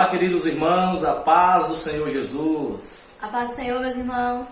Olá, queridos irmãos, a paz do Senhor Jesus. A paz do Senhor, meus irmãos.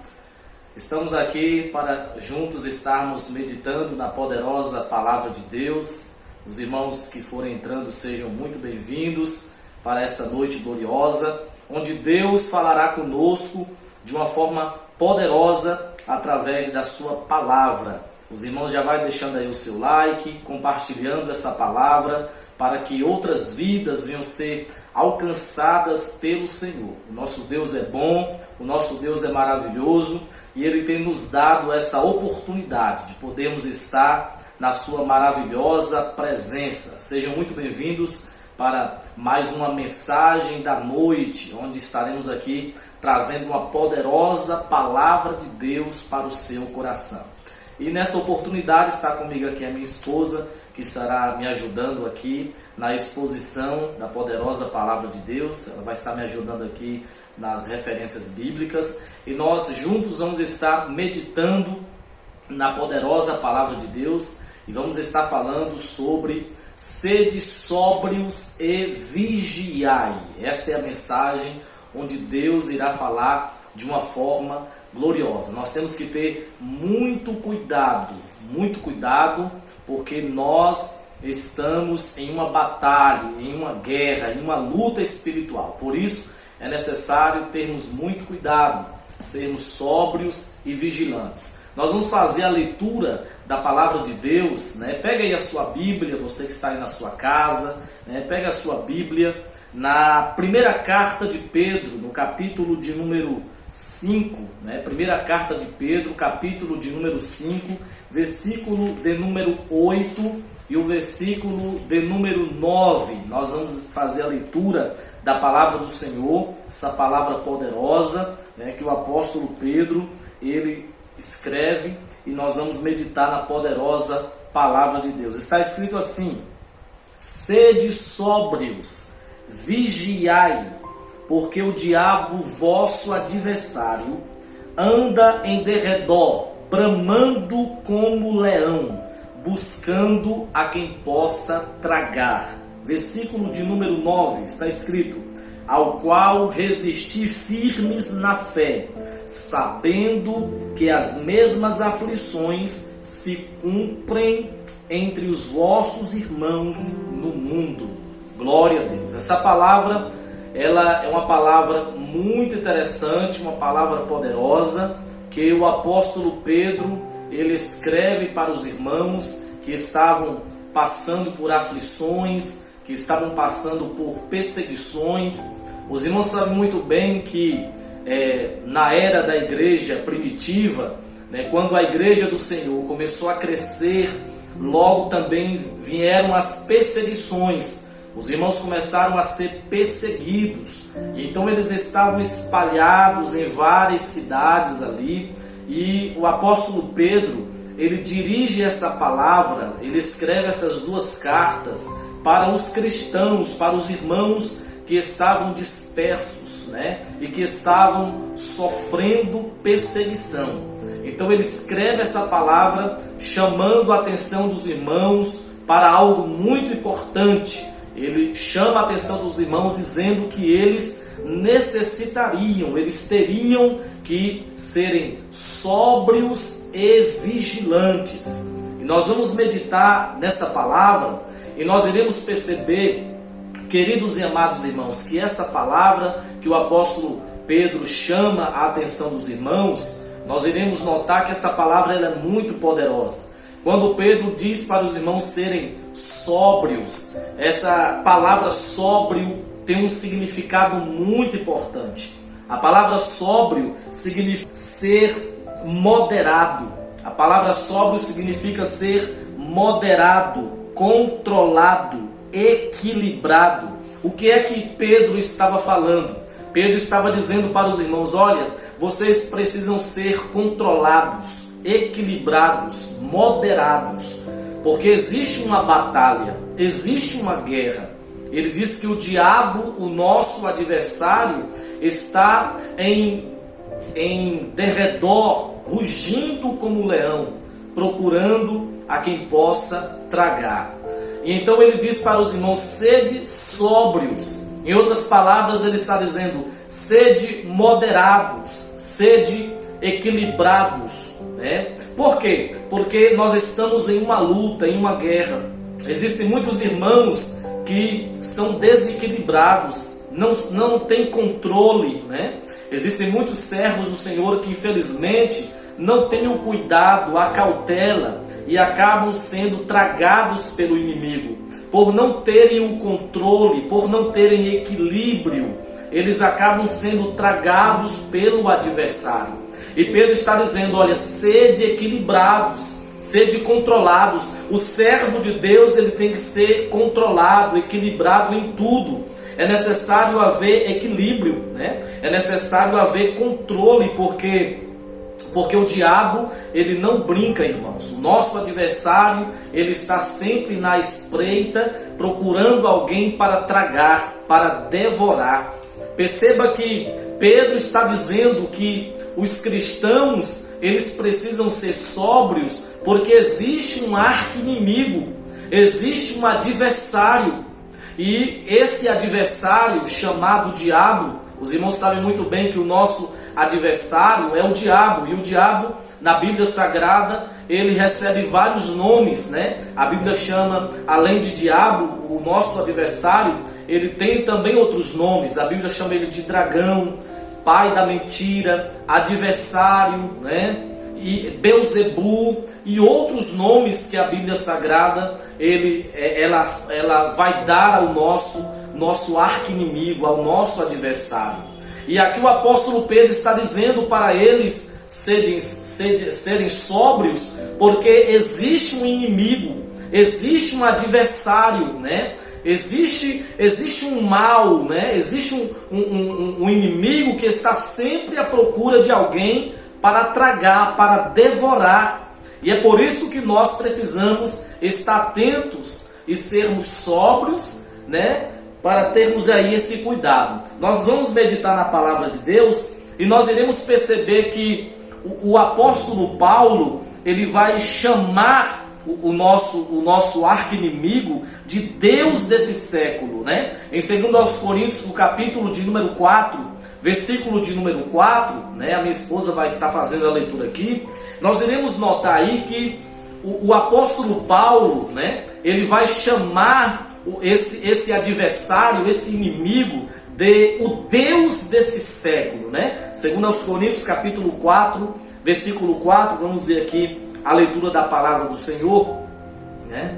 Estamos aqui para juntos estarmos meditando na poderosa palavra de Deus. Os irmãos que forem entrando sejam muito bem-vindos para essa noite gloriosa, onde Deus falará conosco de uma forma poderosa através da sua palavra. Os irmãos já vai deixando aí o seu like, compartilhando essa palavra para que outras vidas venham ser alcançadas pelo Senhor. O nosso Deus é bom, o nosso Deus é maravilhoso e Ele tem nos dado essa oportunidade de podermos estar na sua maravilhosa presença. Sejam muito bem-vindos para mais uma mensagem da noite, onde estaremos aqui trazendo uma poderosa palavra de Deus para o seu coração. E nessa oportunidade está comigo aqui a minha esposa, que estará me ajudando aqui na exposição da poderosa palavra de Deus. Ela vai estar me ajudando aqui nas referências bíblicas. E nós juntos vamos estar meditando na poderosa palavra de Deus. E vamos estar falando sobre sede sóbrios e vigiai. Essa é a mensagem onde Deus irá falar de uma forma gloriosa. Nós temos que ter muito cuidado, porque nós estamos em uma batalha, em uma guerra, em uma luta espiritual. Por isso é necessário termos muito cuidado, sermos sóbrios e vigilantes. Nós vamos fazer a leitura da palavra de Deus, né? Pega aí a sua Bíblia, você que está aí na sua casa, né? Pega a sua Bíblia na primeira carta de Pedro, no capítulo de número 5, né? Primeira carta de Pedro, capítulo de número 5, versículo de número 8 e o versículo de número 9. Nós vamos fazer a leitura da palavra do Senhor, essa palavra poderosa, né, que o apóstolo Pedro, ele escreve, e nós vamos meditar na poderosa palavra de Deus. Está escrito assim: sede sóbrios, vigiai, porque o diabo, vosso adversário, anda em derredor, bramando como leão, buscando a quem possa tragar. Versículo de número 9, está escrito: ao qual resisti firmes na fé, sabendo que as mesmas aflições se cumprem entre os vossos irmãos no mundo. Glória a Deus. Essa palavra, ela é uma palavra muito interessante, uma palavra poderosa, que o apóstolo Pedro, ele escreve para os irmãos que estavam passando por aflições, que estavam passando por perseguições. Os irmãos sabem muito bem que na era da igreja primitiva, né, quando a igreja do Senhor começou a crescer, logo também vieram as perseguições. Os irmãos começaram a ser perseguidos, então eles estavam espalhados em várias cidades ali, e o apóstolo Pedro, ele dirige essa palavra, ele escreve essas duas cartas para os cristãos, para os irmãos que estavam dispersos, né, e que estavam sofrendo perseguição. Então ele escreve essa palavra chamando a atenção dos irmãos para algo muito importante. Ele chama a atenção dos irmãos dizendo que eles necessitariam, eles teriam que serem sóbrios e vigilantes. E nós vamos meditar nessa palavra e nós iremos perceber, queridos e amados irmãos, que essa palavra que o apóstolo Pedro chama a atenção dos irmãos, nós iremos notar que essa palavra ela é muito poderosa. Quando Pedro diz para os irmãos serem sóbrios, essa palavra sóbrio tem um significado muito importante. A palavra sóbrio significa ser moderado. A palavra sóbrio significa ser moderado, controlado, equilibrado. O que é que Pedro estava falando? Pedro estava dizendo para os irmãos: olha, vocês precisam ser controlados, equilibrados, moderados, porque existe uma batalha, existe uma guerra. Ele diz que o diabo, o nosso adversário, está em derredor, rugindo como leão, procurando a quem possa tragar. E então ele diz para os irmãos: sede sóbrios. Em outras palavras, ele está dizendo: sede moderados, sede equilibrados, né? Por quê? Porque nós estamos em uma luta, em uma guerra. Existem muitos irmãos que são desequilibrados, não têm controle, né? Existem muitos servos do Senhor que infelizmente não têm o cuidado, a cautela e acabam sendo tragados pelo inimigo. Por não terem o controle, por não terem equilíbrio, eles acabam sendo tragados pelo adversário. E Pedro está dizendo: olha, sede equilibrados, sede controlados. O servo de Deus, ele tem que ser controlado, equilibrado em tudo. É necessário haver equilíbrio, né? É necessário haver controle, porque o diabo, ele não brinca, irmãos. O nosso adversário, ele está sempre na espreita, procurando alguém para tragar, para devorar. Perceba que Pedro está dizendo que os cristãos, eles precisam ser sóbrios, porque existe um arqui-inimigo, existe um adversário. E esse adversário chamado diabo, os irmãos sabem muito bem que o nosso adversário é o diabo. E o diabo, na Bíblia Sagrada, ele recebe vários nomes, né? A Bíblia chama, além de diabo, o nosso adversário, ele tem também outros nomes. A Bíblia chama ele de dragão, pai da mentira, adversário, né? E Belzebu e outros nomes que a Bíblia Sagrada ela vai dar ao nosso arqui-inimigo, ao nosso adversário. E aqui o apóstolo Pedro está dizendo para eles serem sóbrios, porque existe um inimigo, existe um adversário, né? Existe um mal, né? Existe um inimigo que está sempre à procura de alguém para tragar, para devorar. E é por isso que nós precisamos estar atentos e sermos sóbrios, né? Para termos aí esse cuidado. Nós vamos meditar na palavra de Deus e nós iremos perceber que o apóstolo Paulo, ele vai chamar o nosso arqui-inimigo de Deus desse século, né? Em 2 Coríntios, no capítulo de número 4, versículo de número 4, né? A minha esposa vai estar fazendo a leitura aqui. Nós iremos notar aí que o apóstolo Paulo, né? Ele vai chamar esse adversário, esse inimigo, de o Deus desse século, né? 2 Coríntios, capítulo 4, versículo 4, vamos ver aqui a leitura da palavra do Senhor, né?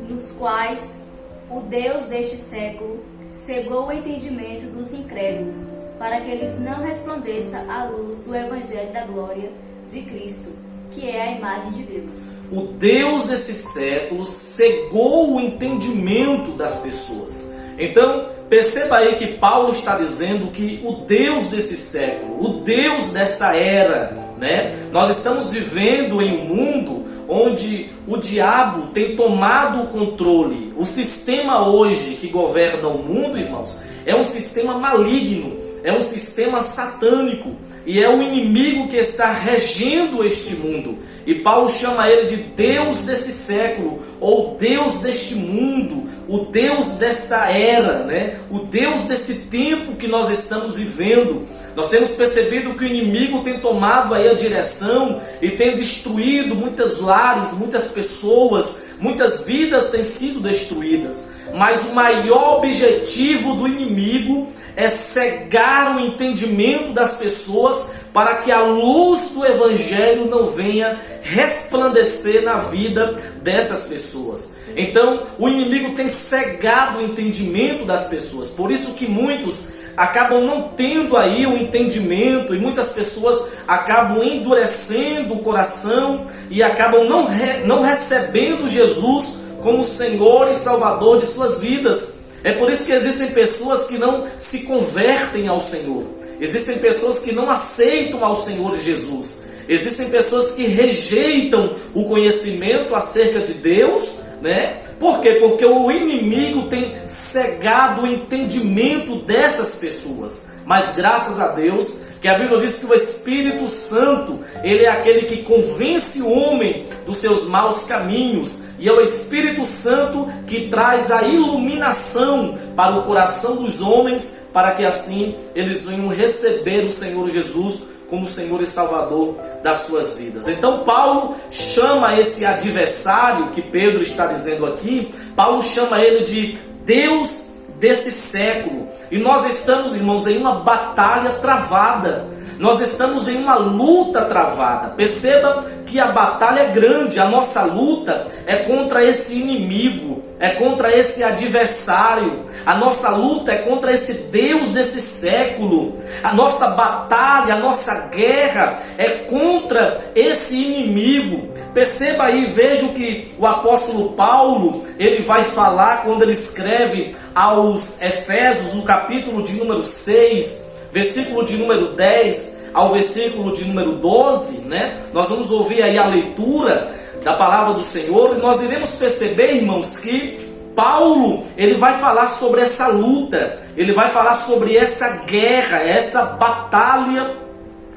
Nos quais o Deus deste século cegou o entendimento dos incrédulos, para que eles não resplandeça a luz do evangelho da glória de Cristo, que é a imagem de Deus. O Deus desse século cegou o entendimento das pessoas. Então, perceba aí que Paulo está dizendo que o Deus desse século, o Deus dessa era, né? Nós estamos vivendo em um mundo onde o diabo tem tomado o controle. O sistema hoje que governa o mundo, irmãos, é um sistema maligno, é um sistema satânico. E é o inimigo que está regendo este mundo. E Paulo chama ele de Deus desse século, ou Deus deste mundo, o Deus desta era, né? O Deus desse tempo que nós estamos vivendo. Nós temos percebido que o inimigo tem tomado aí a direção e tem destruído muitos lares, muitas pessoas, muitas vidas têm sido destruídas. Mas o maior objetivo do inimigo é cegar o entendimento das pessoas para que a luz do evangelho não venha resplandecer na vida dessas pessoas. Então, o inimigo tem cegado o entendimento das pessoas. Por isso que muitos acabam não tendo aí o entendimento e muitas pessoas acabam endurecendo o coração e acabam não recebendo Jesus como Senhor e Salvador de suas vidas. É por isso que existem pessoas que não se convertem ao Senhor. Existem pessoas que não aceitam ao Senhor Jesus. Existem pessoas que rejeitam o conhecimento acerca de Deus, né? Por quê? Porque o inimigo tem cegado o entendimento dessas pessoas. Mas graças a Deus, que a Bíblia diz que o Espírito Santo, ele é aquele que convence o homem dos seus maus caminhos. E é o Espírito Santo que traz a iluminação para o coração dos homens, para que assim eles venham receber o Senhor Jesus como Senhor e Salvador das suas vidas. Então Paulo chama esse adversário que Pedro está dizendo aqui, Paulo chama ele de Deus desse século. E nós estamos, irmãos, em uma batalha travada. Nós estamos em uma luta travada. Perceba que a batalha é grande. A nossa luta é contra esse inimigo, é contra esse adversário. A nossa luta é contra esse Deus desse século. A nossa batalha, a nossa guerra é contra esse inimigo. Perceba aí, veja o que o apóstolo Paulo, ele vai falar quando ele escreve aos Efésios, no capítulo de número 6, versículo de número 10 ao versículo de número 12, né? Nós vamos ouvir aí a leitura da palavra do Senhor e nós iremos perceber, irmãos, que Paulo, ele vai falar sobre essa luta, ele vai falar sobre essa guerra, essa batalha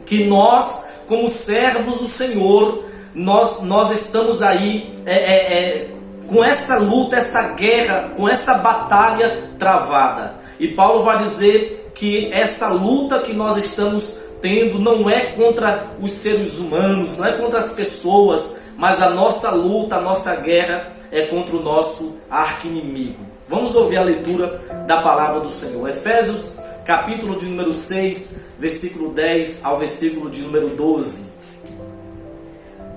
que nós, como servos do Senhor, nós estamos aí com essa luta, essa guerra, com essa batalha travada. E Paulo vai dizer que essa luta que nós estamos tendo não é contra os seres humanos, não é contra as pessoas, mas a nossa luta, a nossa guerra é contra o nosso arqui-inimigo. Vamos ouvir a leitura da palavra do Senhor. Efésios, capítulo de número 6, versículo 10 ao versículo de número 12.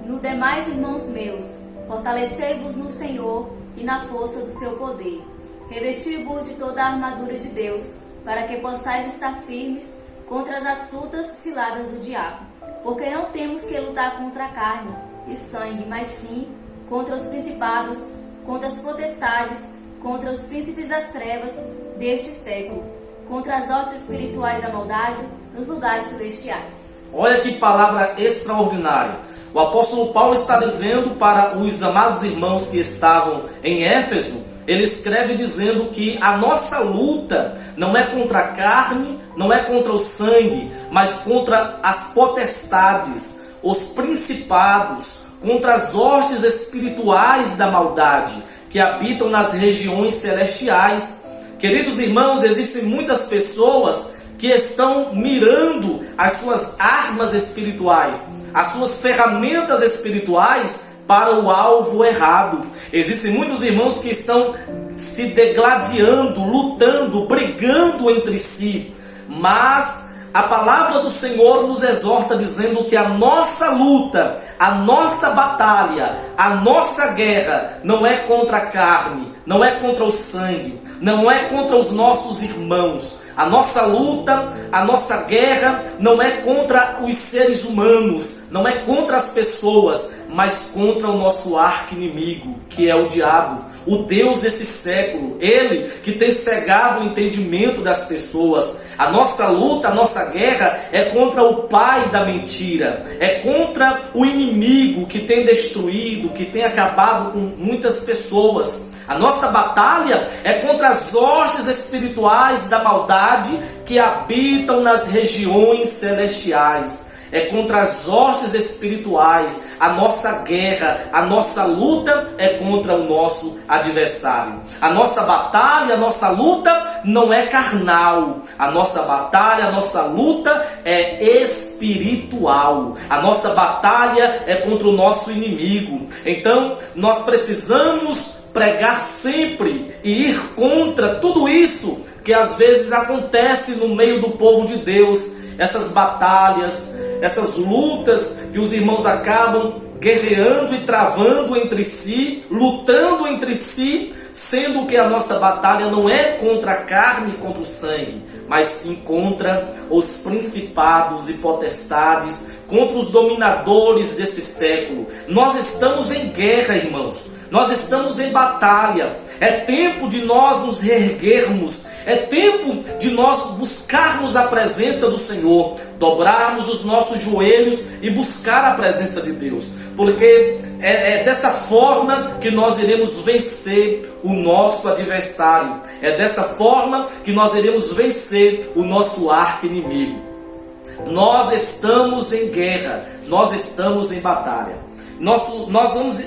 No demais, irmãos meus, fortalecei-vos no Senhor e na força do seu poder. Revesti-vos de toda a armadura de Deus, para que possais estar firmes contra as astutas ciladas do diabo. Porque não temos que lutar contra a carne e sangue, mas sim contra os principados, contra as potestades, contra os príncipes das trevas deste século, contra as hostes espirituais da maldade nos lugares celestiais. Olha que palavra extraordinária. O apóstolo Paulo está dizendo para os amados irmãos que estavam em Éfeso, ele escreve dizendo que a nossa luta não é contra a carne, não é contra o sangue, mas contra as potestades, os principados, contra as hostes espirituais da maldade que habitam nas regiões celestiais. Queridos irmãos, existem muitas pessoas que estão mirando as suas armas espirituais, as suas ferramentas espirituais para o alvo errado. Existem muitos irmãos que estão se degladiando, lutando, brigando entre si, mas a palavra do Senhor nos exorta dizendo que a nossa luta, a nossa batalha, a nossa guerra não é contra a carne, não é contra o sangue, não é contra os nossos irmãos. A nossa luta, a nossa guerra não é contra os seres humanos, não é contra as pessoas, mas contra o nosso arqui-inimigo, que é o diabo, o Deus desse século, ele que tem cegado o entendimento das pessoas. A nossa luta, a nossa guerra é contra o pai da mentira, é contra o inimigo que tem destruído, que tem acabado com muitas pessoas. A nossa batalha é contra as hostes espirituais da maldade que habitam nas regiões celestiais. É contra as hostes espirituais. A nossa guerra, a nossa luta é contra o nosso adversário. A nossa batalha, a nossa luta não é carnal. A nossa batalha, a nossa luta é espiritual. A nossa batalha é contra o nosso inimigo. Então, nós precisamos pregar sempre e ir contra tudo isso que às vezes acontece no meio do povo de Deus. Essas batalhas, essas lutas que os irmãos acabam guerreando e travando entre si, lutando entre si, sendo que a nossa batalha não é contra a carne e contra o sangue, mas sim contra os principados e potestades, contra os dominadores desse século. Nós estamos em guerra, irmãos. Nós estamos em batalha. É tempo de nós nos reerguermos. É tempo de nós buscarmos a presença do Senhor. dobrarmos os nossos joelhos e buscar a presença de Deus, porque é dessa forma que nós iremos vencer o nosso adversário, é dessa forma que nós iremos vencer o nosso arqui-inimigo. Nós estamos em guerra, nós estamos em batalha. Nós vamos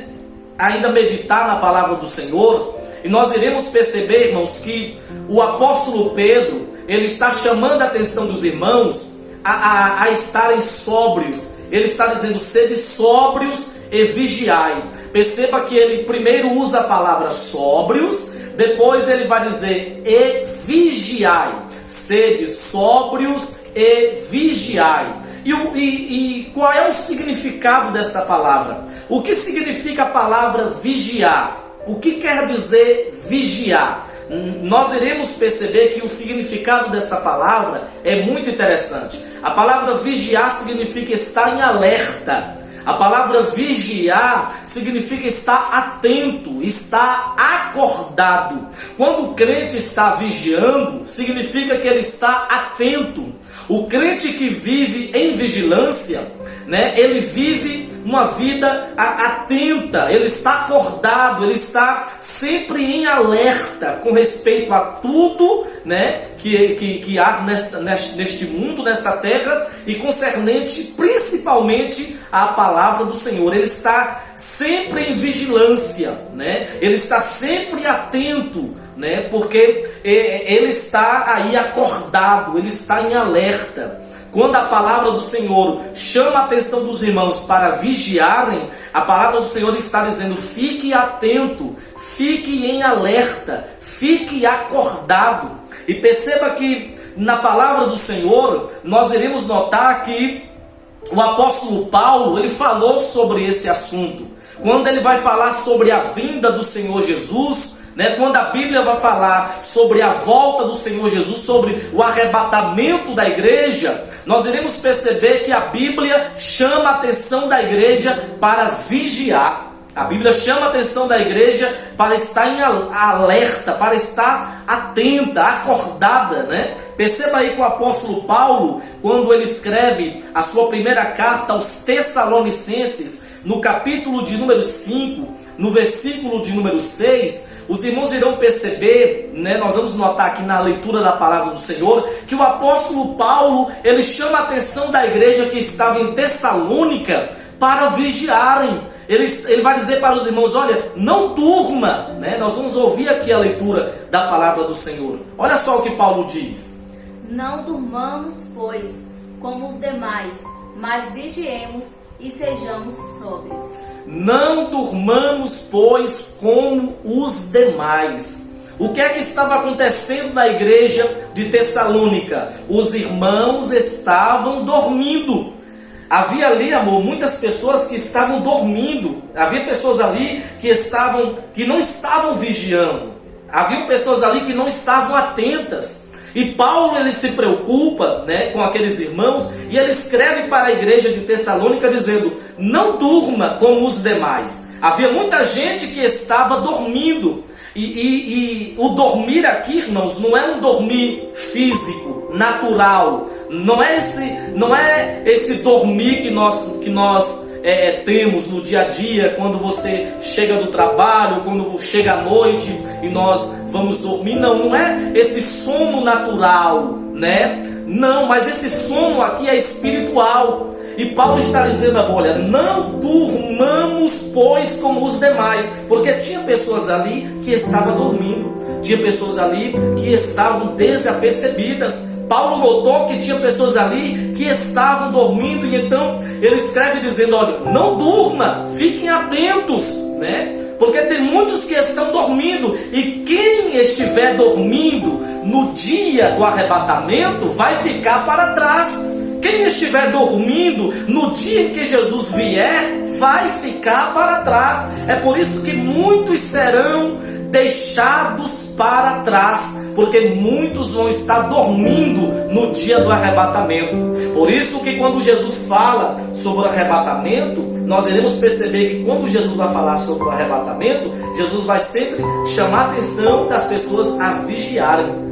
ainda meditar na palavra do Senhor e nós iremos perceber, irmãos, que o apóstolo Pedro, ele está chamando a atenção dos irmãos a estarem sóbrios. Ele está dizendo: sede sóbrios e vigiai. Perceba que ele primeiro usa a palavra sóbrios, depois ele vai dizer e vigiai. Sede sóbrios e vigiai. E qual é o significado dessa palavra? O que significa a palavra vigiar? O que quer dizer vigiar? Nós iremos perceber que o significado dessa palavra é muito interessante. A palavra vigiar significa estar em alerta. A palavra vigiar significa estar atento, estar acordado. Quando o crente está vigiando, significa que ele está atento. O crente que vive em vigilância, ele vive uma vida atenta, ele está acordado, ele está sempre em alerta com respeito a tudo, que há neste mundo, nessa terra, e concernente principalmente à palavra do Senhor. Ele está sempre em vigilância, ele está sempre atento, porque ele está aí acordado, ele está em alerta. Quando a palavra do Senhor chama a atenção dos irmãos para vigiarem, a palavra do Senhor está dizendo: fique atento, fique em alerta, fique acordado. E perceba que na palavra do Senhor nós iremos notar que o apóstolo Paulo, ele falou sobre esse assunto. Quando ele vai falar sobre a vinda do Senhor Jesus, quando a Bíblia vai falar sobre a volta do Senhor Jesus, sobre o arrebatamento da igreja, nós iremos perceber que a Bíblia chama a atenção da igreja para vigiar. A Bíblia chama a atenção da igreja para estar em alerta, para estar atenta, acordada, Perceba aí que o apóstolo Paulo, quando ele escreve a sua primeira carta aos Tessalonicenses, no capítulo de número 5, no versículo de número 6, os irmãos irão perceber, nós vamos notar aqui na leitura da palavra do Senhor, que o apóstolo Paulo, ele chama a atenção da igreja que estava em Tessalônica para vigiarem. Ele vai dizer para os irmãos: olha, não durma, Nós vamos ouvir aqui a leitura da palavra do Senhor. Olha só o que Paulo diz: não durmamos, pois, como os demais, mas vigiemos e sejamos sóbrios. Não durmamos, pois, como os demais. O que é que estava acontecendo na igreja de Tessalônica? Os irmãos estavam dormindo. Havia ali, amor, muitas pessoas que estavam dormindo. Havia pessoas ali que não estavam vigiando. Havia pessoas ali que não estavam atentas. E Paulo, ele se preocupa, com aqueles irmãos, e ele escreve para a igreja de Tessalônica dizendo: não durma como os demais. Havia muita gente que estava dormindo. E o dormir aqui, irmãos, não é um dormir físico, natural. Não é esse dormir que nós temos no dia a dia, quando você chega do trabalho, quando chega a noite e nós vamos dormir. Não é esse sono natural, Não, mas esse sono aqui é espiritual. E Paulo está dizendo: olha, não durmamos, pois, como os demais. Porque tinha pessoas ali que estavam dormindo. Tinha pessoas ali que estavam desapercebidas. Paulo notou que tinha pessoas ali que estavam dormindo. E então ele escreve dizendo: olha, não durma, fiquem atentos, Porque tem muitos que estão dormindo. E quem estiver dormindo no dia do arrebatamento vai ficar para trás. Quem estiver dormindo no dia em que Jesus vier vai ficar para trás. É por isso que muitos serão deixados para trás, porque muitos vão estar dormindo no dia do arrebatamento. Por isso que quando Jesus fala sobre o arrebatamento, nós iremos perceber que quando Jesus vai falar sobre o arrebatamento, Jesus vai sempre chamar a atenção das pessoas a vigiarem.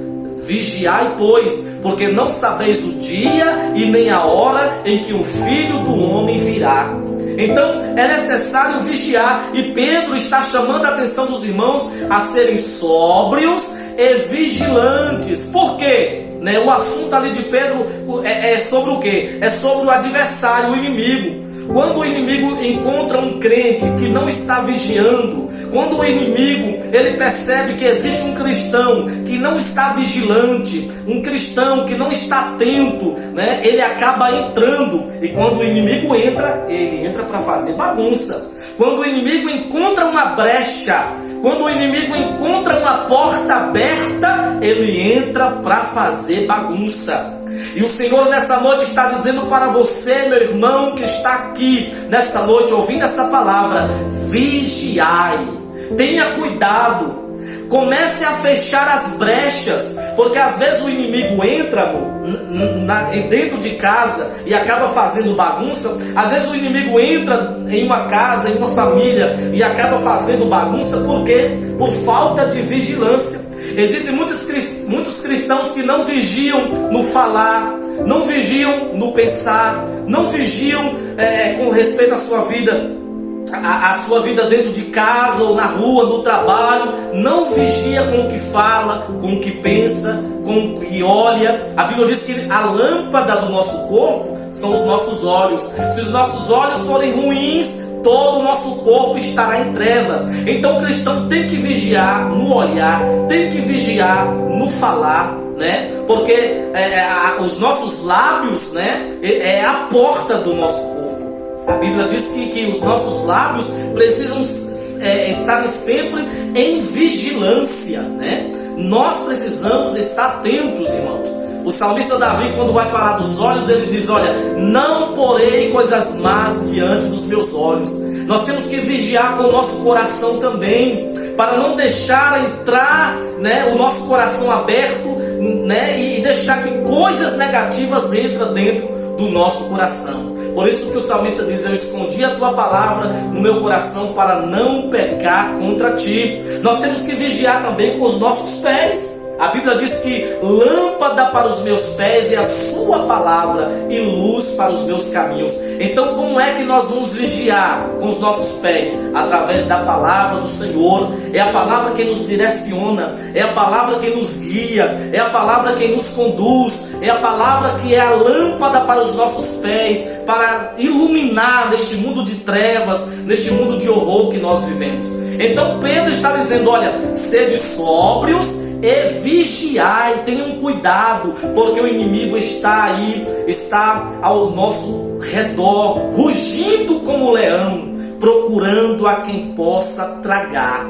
Vigiai, pois, porque não sabeis o dia e nem a hora em que o Filho do Homem virá. Então é necessário vigiar, e Pedro está chamando a atenção dos irmãos a serem sóbrios e vigilantes. Por quê? O assunto ali de Pedro é sobre o quê? É sobre o adversário, o inimigo. Quando o inimigo encontra um crente que não está vigiando, quando o inimigo ele percebe que existe um cristão que não está vigilante, um cristão que não está atento, ele acaba entrando. E quando o inimigo entra, ele entra para fazer bagunça. Quando o inimigo encontra uma brecha, quando o inimigo encontra uma porta aberta, ele entra para fazer bagunça. E o Senhor nessa noite está dizendo para você, meu irmão, que está aqui nesta noite ouvindo essa palavra: vigiai, tenha cuidado, comece a fechar as brechas, porque às vezes o inimigo entra dentro de casa e acaba fazendo bagunça. Às vezes o inimigo entra em uma casa, em uma família, e acaba fazendo bagunça. Por quê? Por falta de vigilância. Existem muitos cristãos que não vigiam no falar, não vigiam no pensar, não vigiam com respeito à sua vida, a sua vida dentro de casa ou na rua, no trabalho. Não vigia com o que fala, com o que pensa, com o que olha. A Bíblia diz que a lâmpada do nosso corpo são os nossos olhos. Se os nossos olhos forem ruins, todo o nosso corpo estará em treva. Então o cristão tem que vigiar no olhar, tem que vigiar no falar, porque os nossos lábios é a porta do nosso corpo. A Bíblia diz que os nossos lábios precisam estarem sempre em vigilância, Nós precisamos estar atentos, irmãos. O salmista Davi, quando vai falar dos olhos, ele diz: olha, não porei coisas más diante dos meus olhos. Nós temos que vigiar com o nosso coração também, para não deixar entrar o nosso coração aberto, e deixar que coisas negativas entrem dentro do nosso coração. Por isso que o salmista diz: eu escondi a tua palavra no meu coração para não pecar contra ti. Nós temos que vigiar também com os nossos pés. A Bíblia diz que lâmpada para os meus pés é a sua palavra e luz para os meus caminhos. Então como é que nós vamos vigiar com os nossos pés? Através da palavra do Senhor. É a palavra que nos direciona, é a palavra que nos guia, é a palavra que nos conduz, é a palavra que é a lâmpada para os nossos pés, para iluminar neste mundo de trevas, neste mundo de horror que nós vivemos. Então Pedro está dizendo: olha, sede sóbrios e vigiai, tenham cuidado, porque o inimigo está aí, está ao nosso redor, rugindo como leão, procurando a quem possa tragar.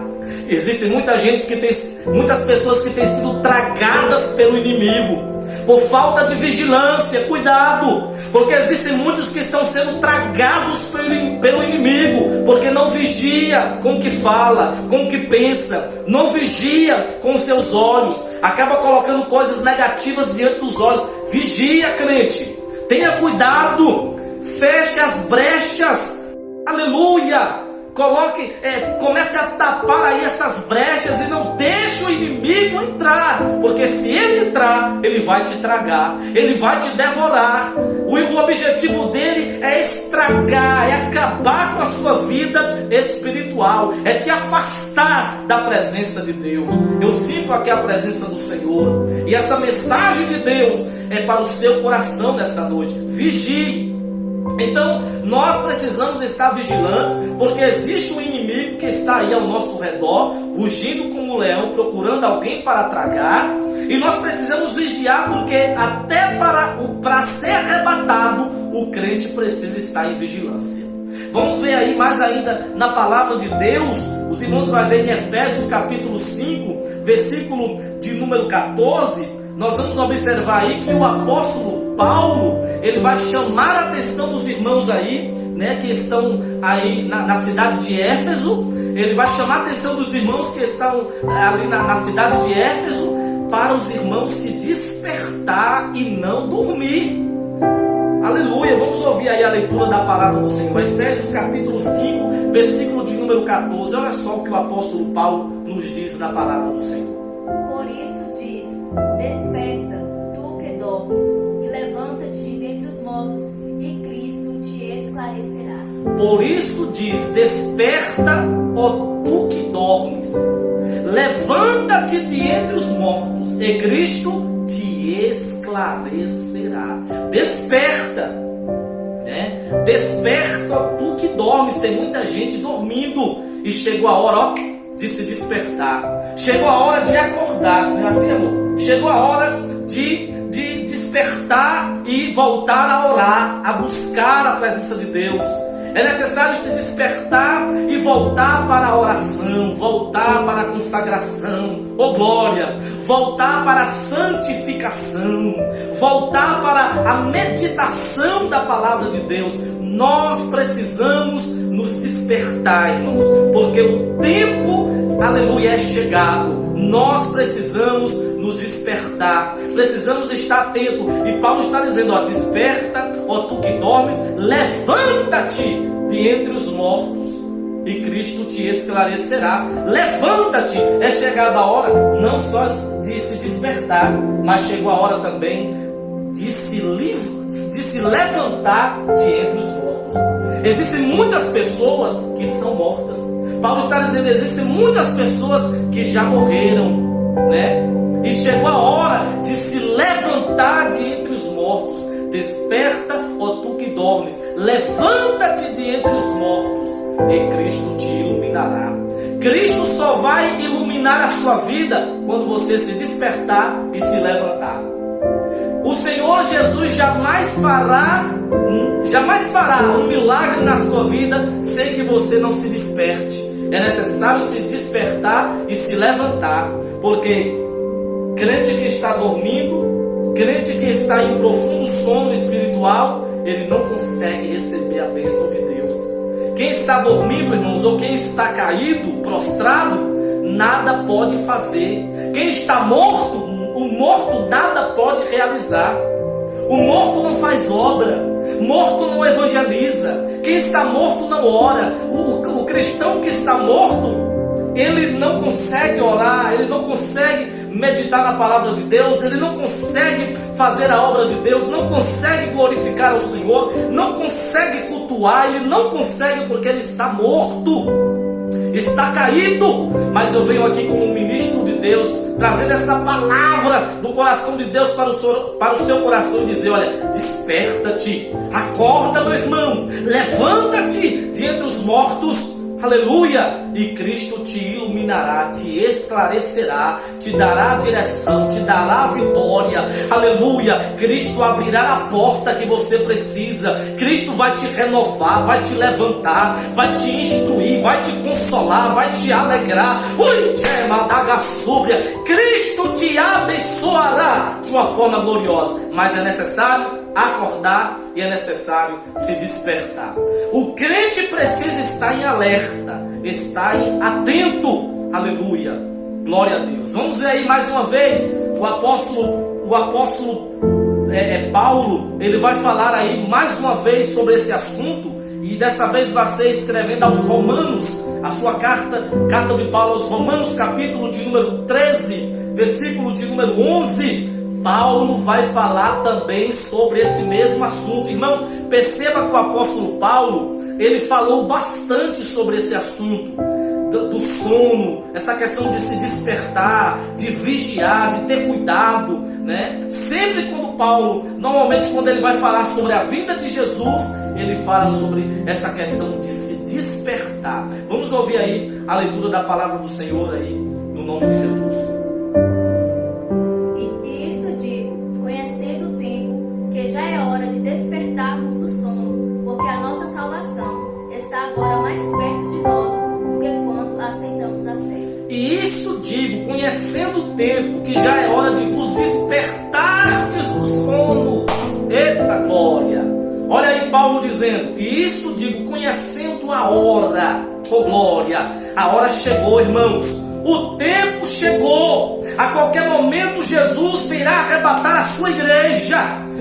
Existem muitas pessoas que têm sido tragadas pelo inimigo, por falta de vigilância. Cuidado, porque existem muitos que estão sendo tragados pelo inimigo, porque não vigia com o que fala, com o que pensa, não vigia com os seus olhos, acaba colocando coisas negativas diante dos olhos. Vigia, crente, tenha cuidado, feche as brechas, aleluia. Comece a tapar aí essas brechas e não deixe o inimigo entrar, porque se ele entrar, ele vai te tragar, ele vai te devorar. O objetivo dele é estragar, é acabar com a sua vida espiritual, é te afastar da presença de Deus. Eu sinto aqui a presença do Senhor, e essa mensagem de Deus é para o seu coração nessa noite. Vigie. Então nós precisamos estar vigilantes, porque existe um inimigo que está aí ao nosso redor, rugindo como um leão, procurando alguém para tragar. E nós precisamos vigiar, porque até para ser arrebatado, o crente precisa estar em vigilância. Vamos ver aí mais ainda na palavra de Deus. Os irmãos vão ver em Efésios capítulo 5, versículo de número 14. Nós vamos observar aí que o apóstolo Paulo, ele vai chamar a atenção dos irmãos aí, que estão aí na cidade de Éfeso. Ele vai chamar a atenção dos irmãos que estão ali na cidade de Éfeso, para os irmãos se despertar e não dormir. Aleluia. Vamos ouvir aí a leitura da palavra do Senhor. Efésios capítulo 5, versículo de número 14. Olha só o que o apóstolo Paulo nos diz na palavra do Senhor. Por isso diz: desperta, tu que dormes, e levanta-te dentre os mortos, e Cristo te esclarecerá. Por isso diz: desperta, ó tu que dormes, levanta-te de entre os mortos, e Cristo te esclarecerá. Desperta, né? Desperta, ó tu que dormes. Tem muita gente dormindo, e chegou a hora, ó, de se despertar. Chegou a hora de acordar, não é assim, amor? Chegou a hora de despertar e voltar a orar, a buscar a presença de Deus. É necessário se despertar e voltar para a oração, voltar para a consagração, oh glória, voltar para a santificação, voltar para a meditação da palavra de Deus. Nós precisamos nos despertar, irmãos, porque o tempo, aleluia, é chegado. Nós precisamos nos despertar, precisamos estar atento. E Paulo está dizendo, ó, desperta, ó tu que dormes, levanta-te de entre os mortos, e Cristo te esclarecerá. Levanta-te. É chegada a hora não só de se despertar, mas chegou a hora também de se levantar de entre os mortos. Existem muitas pessoas que são mortas. Paulo está dizendo, existem muitas pessoas que já morreram, né? E chegou a hora de se levantar de entre os mortos. Desperta, ó tu que dormes, levanta-te de entre os mortos, e Cristo te iluminará. Cristo só vai iluminar a sua vida quando você se despertar e se levantar. O Senhor Jesus jamais fará um milagre na sua vida sem que você não se desperte. É necessário se despertar e se levantar, porque crente que está dormindo, crente que está em profundo sono espiritual, ele não consegue receber a bênção de Deus. Quem está dormindo, irmãos, ou quem está caído, prostrado, nada pode fazer. Quem está morto, o morto nada pode realizar. O morto não faz obra, morto não evangeliza, quem está morto não ora. O cristão que está morto, ele não consegue orar, ele não consegue meditar na palavra de Deus, ele não consegue fazer a obra de Deus, não consegue glorificar ao Senhor, não consegue cultuar, ele não consegue porque ele está morto, está caído. Mas eu venho aqui como ministro de Deus, trazendo essa palavra do coração de Deus para o seu coração, e dizer, olha, desperta-te, acorda, meu irmão, levanta-te de entre os mortos, aleluia, e Cristo te iluminará, te esclarecerá, te dará a direção, te dará a vitória, aleluia. Cristo abrirá a porta que você precisa. Cristo vai te renovar, vai te levantar, vai te instruir, vai te consolar, vai te alegrar. Cristo te abençoará de uma forma gloriosa, mas é necessário acordar e é necessário se despertar. O crente precisa estar em alerta, estar atento, aleluia, glória a Deus. Vamos ver aí mais uma vez o apóstolo Paulo, ele vai falar aí mais uma vez sobre esse assunto, e dessa vez vai ser escrevendo aos Romanos, a sua carta de Paulo aos Romanos, capítulo de número 13, versículo de número 11. Paulo vai falar também sobre esse mesmo assunto. Irmãos, perceba que o apóstolo Paulo, ele falou bastante sobre esse assunto do sono, essa questão de se despertar, de vigiar, de ter cuidado, né? Sempre normalmente quando ele vai falar sobre a vinda de Jesus, ele fala sobre essa questão de se despertar. Vamos ouvir aí a leitura da palavra do Senhor aí, no nome de Jesus. Despertarmos do sono, porque a nossa salvação está agora mais perto de nós do que quando aceitamos a fé. E isto digo, conhecendo o tempo, que já é hora de vos despertardes do sono. Eita glória! Olha aí Paulo dizendo, e isto digo, conhecendo a hora, oh glória, a hora chegou, irmãos. O tempo chegou. A qualquer momento Jesus virá arrebatar a sua igreja.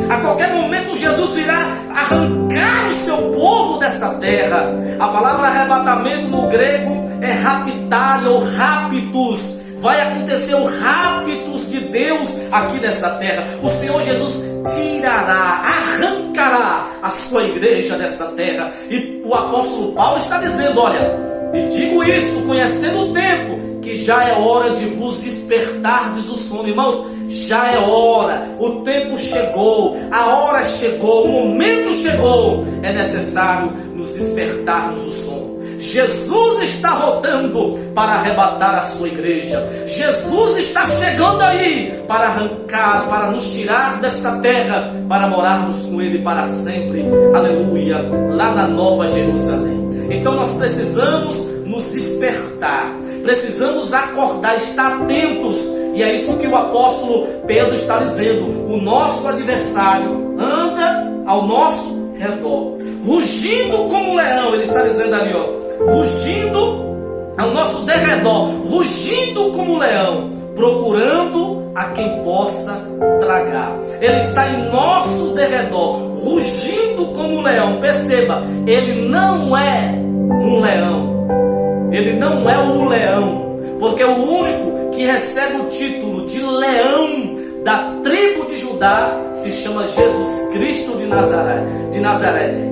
A qualquer momento Jesus virá arrancar o seu povo dessa terra. A palavra arrebatamento no grego é raptar ou raptus. vai acontecer o raptus de Deus aqui nessa terra. O Senhor Jesus tirará, arrancará a sua igreja dessa terra. E o apóstolo Paulo está dizendo, olha, e digo isso conhecendo o tempo, que já é hora de vos despertardes o sono. Irmãos, já é hora, o tempo chegou, a hora chegou, o momento chegou. É necessário nos despertarmos o sono. Jesus está voltando para arrebatar a sua igreja. Jesus está chegando aí para arrancar, para nos tirar desta terra, para morarmos com Ele para sempre. Aleluia, lá na Nova Jerusalém. Então nós precisamos nos despertar, precisamos acordar, estar atentos. E é isso que o apóstolo Pedro está dizendo. O nosso adversário anda ao nosso redor, rugindo como um leão. Ele está dizendo ali, ó, rugindo ao nosso derredor, rugindo como um leão, procurando a quem possa tragar. Ele está em nosso derredor, rugindo como um leão. Perceba, ele não é um leão. Ele não é o leão, porque o único que recebe o título de leão da tribo de Judá se chama Jesus Cristo de Nazaré.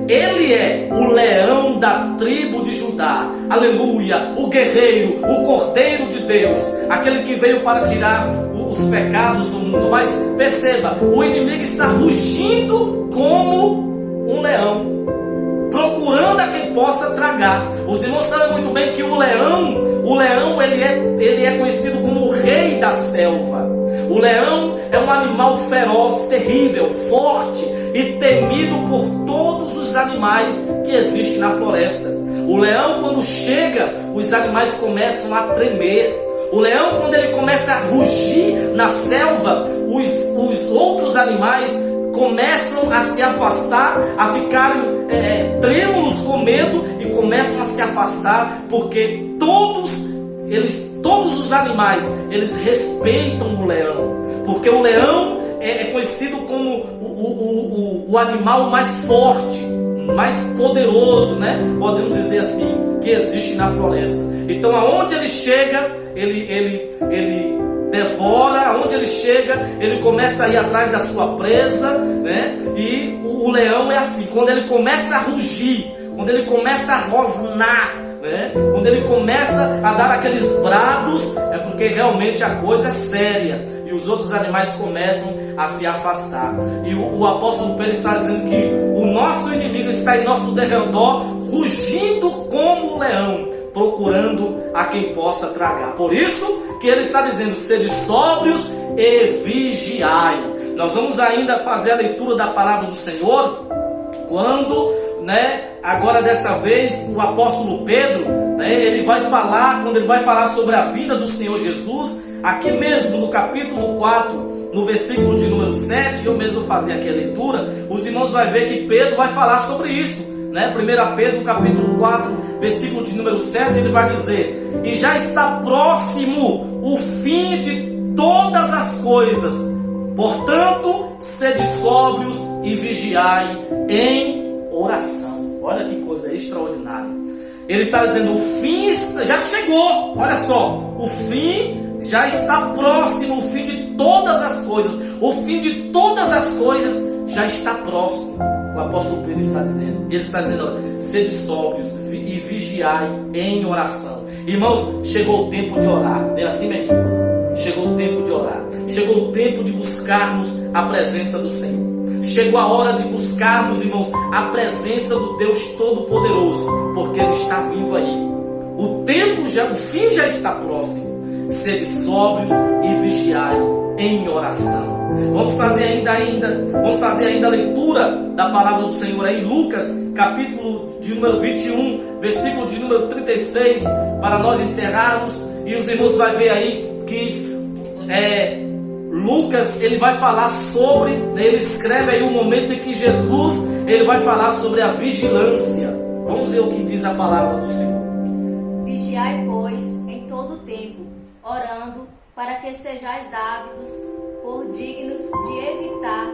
Ele é o leão da tribo de Judá. Aleluia, o guerreiro, o cordeiro de Deus, aquele que veio para tirar os pecados do mundo. Mas perceba, o inimigo está rugindo como um leão, procurando a quem possa tragar. Os irmãos sabem muito bem que o leão ele é conhecido como o rei da selva. O leão é um animal feroz, terrível, forte e temido por todos os animais que existem na floresta. O leão, quando chega, os animais começam a tremer. O leão, quando ele começa a rugir na selva, os outros animais começam a se afastar, a ficarem trêmulos com medo e começam a se afastar, porque todos os animais, eles respeitam o leão, porque o leão é conhecido como o animal mais forte, mais poderoso, né? Podemos dizer assim, que existe na floresta. Então aonde ele chega, ele devora. Aonde ele chega, ele começa a ir atrás da sua presa, né? E o leão é assim, quando ele começa a rugir, quando ele começa a rosnar, né? Quando ele começa a dar aqueles brados, é porque realmente a coisa é séria, e os outros animais começam a se afastar. E o apóstolo Pedro está dizendo que o nosso inimigo está em nosso derredor, rugindo como um leão, procurando a quem possa tragar. Por isso que ele está dizendo, sede sóbrios e vigiai. Nós vamos ainda fazer a leitura da palavra do Senhor, quando, agora dessa vez o apóstolo Pedro, ele vai falar, quando ele vai falar sobre a vida do Senhor Jesus, aqui mesmo no capítulo 4, no versículo de número 7, eu mesmo fazia aqui a leitura, os irmãos vão ver que Pedro vai falar sobre isso, 1 Pedro capítulo 4, versículo de número 7, ele vai dizer, e já está próximo o fim de todas as coisas, portanto, sede sóbrios e vigiai em oração. Olha que coisa extraordinária. Ele está dizendo, o fim já chegou, olha só, o fim já está próximo, o fim de todas as coisas, o fim de todas as coisas já está próximo. O apóstolo Pedro está dizendo, ele está dizendo, sede sóbrios e vigiai em oração. Irmãos, chegou o tempo de orar, não é assim, minha esposa? Chegou o tempo de orar, chegou o tempo de buscarmos a presença do Senhor. Chegou a hora de buscarmos, irmãos, a presença do Deus Todo-Poderoso, porque Ele está vindo aí. O fim já está próximo. Sede sóbrios e vigiai em oração. Vamos fazer ainda a leitura da palavra do Senhor aí, Lucas, capítulo de número 21, versículo de número 36, para nós encerrarmos. E os irmãos vão ver aí que Lucas, ele vai falar sobre, ele escreve aí o momento em que Jesus, ele vai falar sobre a vigilância. Vamos ver o que diz a palavra do Senhor. Vigiai, pois, em todo o tempo, orando, para que sejais ávidos, por dignos de evitar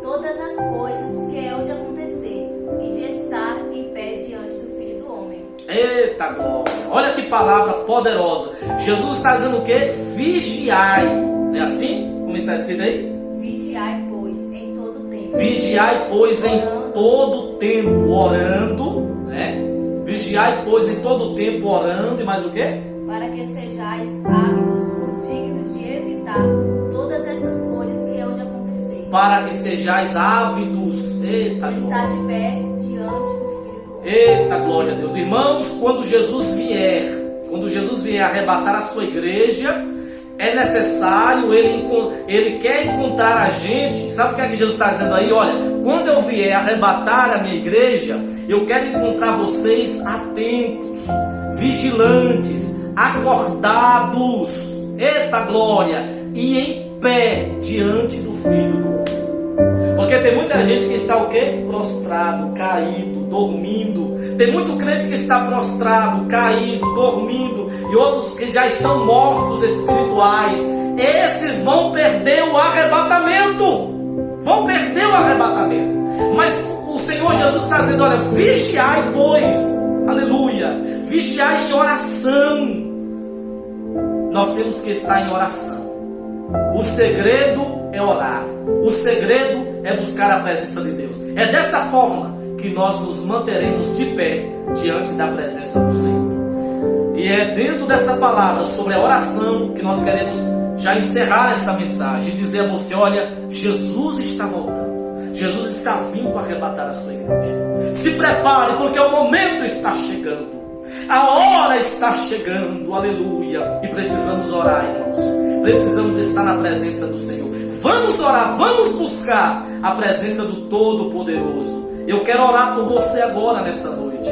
todas as coisas que hão de acontecer, e de estar em pé diante do Filho do Homem. Eita glória! Olha que palavra poderosa. Jesus está dizendo o quê? Vigiai. Não é assim? Como está escrito aí? Vigiai, pois, em todo tempo. Vigiai, pois, em todo tempo, orando, né? Vigiai, pois, em todo tempo, orando, e mais o quê? Para que sejais ávidos ou dignos de evitar todas essas coisas que hão de acontecer. Para que sejais ávidos. Eita Está glória. de pé diante do Filho do Homem. Eita glória a Deus. Irmãos, quando Jesus vier arrebatar a sua igreja, é necessário, ele quer encontrar a gente. Sabe o que é que Jesus está dizendo aí? Olha, quando eu vier arrebatar a minha igreja, eu quero encontrar vocês atentos, vigilantes, acordados, eita glória, e em pé diante do Filho do Homem. Porque tem muita gente que está o quê? Prostrado, caído, dormindo. Tem muito crente que está prostrado, caído, dormindo, e outros que já estão mortos espirituais. Esses vão perder o arrebatamento. Vão perder o arrebatamento. Mas o Senhor Jesus está dizendo, olha, vigiai, pois, aleluia, vigiai em oração. Nós temos que estar em oração. O segredo é orar. O segredo é buscar a presença de Deus. É dessa forma que nós nos manteremos de pé diante da presença do Senhor. E é dentro dessa palavra sobre a oração que nós queremos já encerrar essa mensagem e dizer a você, olha, Jesus está voltando. Jesus está vindo arrebatar a sua igreja. Se prepare, porque o momento está chegando. A hora está chegando, aleluia. E precisamos orar, irmãos. Precisamos estar na presença do Senhor. Vamos orar, vamos buscar a presença do Todo-Poderoso. Eu quero orar por você agora, nessa noite.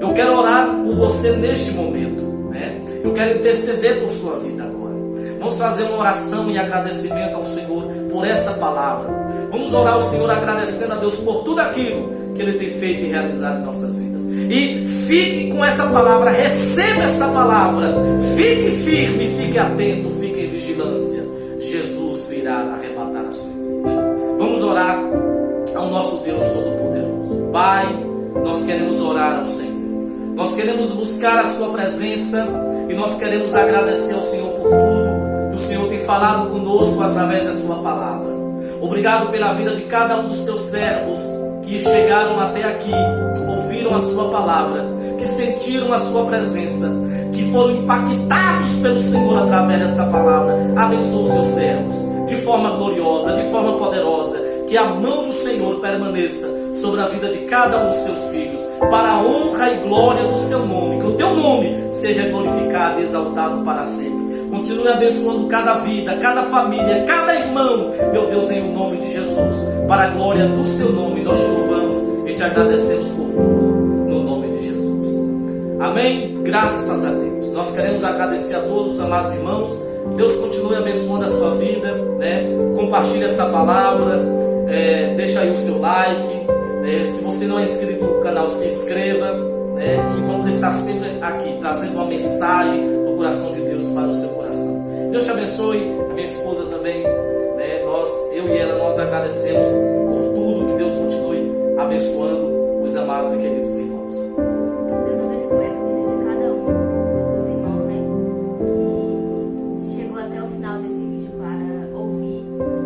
Eu quero orar por você neste momento, né? Eu quero interceder por sua vida agora. Vamos fazer uma oração em agradecimento ao Senhor por essa palavra. Vamos orar ao Senhor agradecendo a Deus por tudo aquilo que Ele tem feito e realizado em nossas vidas. E fique com essa palavra, receba essa palavra. Fique firme, fique atento, fique em vigilância. Jesus virá arrebatar a sua igreja. Vamos orar ao nosso Deus Todo-Poderoso. Pai, nós queremos orar ao Senhor. Nós queremos buscar a sua presença e nós queremos agradecer ao Senhor por tudo que o Senhor tem falado conosco através da sua palavra. Obrigado pela vida de cada um dos teus servos que chegaram até aqui, ouviram a sua palavra, que sentiram a sua presença, que foram impactados pelo Senhor através dessa palavra. Abençoa os seus servos de forma gloriosa, de forma poderosa. Que a mão do Senhor permaneça sobre a vida de cada um dos seus filhos, para a honra e glória do seu nome. Que o teu nome seja glorificado e exaltado para sempre. Continue abençoando cada vida, cada família, cada irmão, meu Deus, em nome de Jesus. Para a glória do seu nome, nós te louvamos e te agradecemos por tudo, no nome de Jesus. Amém? Graças a Deus. Nós queremos agradecer a todos os amados irmãos. Deus continue abençoando a sua vida, né? Compartilhe essa palavra. Deixa aí o seu like, se você não é inscrito no canal, se inscreva, né? E vamos estar sempre aqui trazendo uma mensagem do coração de Deus para o seu coração. Deus te abençoe, a minha esposa também, né? Eu e ela, nós agradecemos por tudo. Que Deus continue abençoando os amados e queridos irmãos. Deus abençoe a vida de cada um dos irmãos, né? Que chegou até o final desse vídeo para ouvir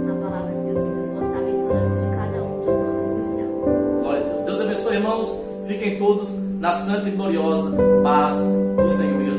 a palavra de Deus. Que Deus possa abençoar a vida de cada um de forma especial. Glória a Deus. Deus abençoe, irmãos. Fiquem todos na santa e gloriosa paz do Senhor Jesus.